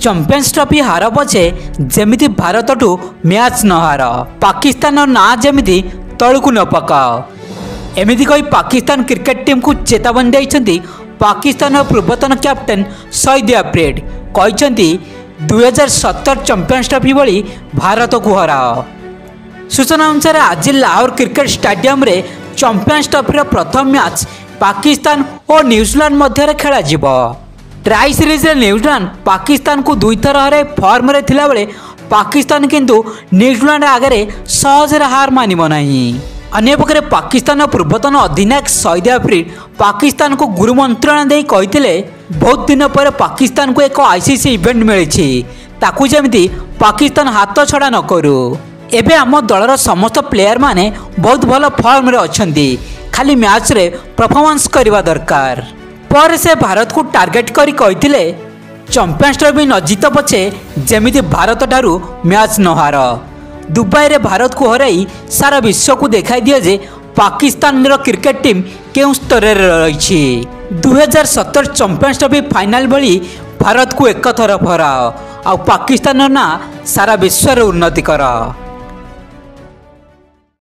Champions trophy हार पछे जेमिति भारतठू match न हार पाकिस्तान ना जेमिति तलकू न पकाओ एमिति कही पाकिस्तान क्रिकेट टीम को चेतावनी देइछन्ति पाकिस्तान पूर्वतन कैप्टेन शहीद अफ्रीदी कहते 2017 चैंपियंस ट्रॉफी भली भारत को हराओ। सूचना अनुसार आज लाहौर क्रिकेट स्टेडियम रे चैंपियंस ट्रॉफी प्रथम मैच पाकिस्तान और न्यूजीलैंड मध्य खेला जिवो। ट्राई सीरीज रे न्यूजीलैंड पाकिस्तान को दुई थर हराई फॉर्म रे थिला बेले पाकिस्तान किंतु न्यूजीलैंड आगे सहज हार मानिब नहीं। अन्यपक्षे पाकिस्तान पूर्वतन अधिनायक शहीद अफ्रीदी पाकिस्तान को गुरु मंत्रणा दे कहते बहुत दिन पर पाकिस्तान को एक आईसीसी इवेंट मिली ताकू जमी पाकिस्तान हाथ छड़ा न करू। एबे आम दलर समस्त प्लेयर माने बहुत भल फॉर्म रे अछंती खाली मैच रे परफॉर्मेंस करवा दरकार। पर से भारत को टार्गेट करी कहते चैंपियंस ट्रॉफी न जीत पछे जेमिति भारत ठारू मैच न हार। दुबई रे भारत को हराई सारा विश्व को देखाई दिए जे पाकिस्तान रो क्रिकेट टीम केउं स्तर रे रही। 2017 चैंपियंस ट्रॉफी फाइनल भली भारत को एक थर हराओ आ पाकिस्तान ना सारा विश्व रे उन्नति कर।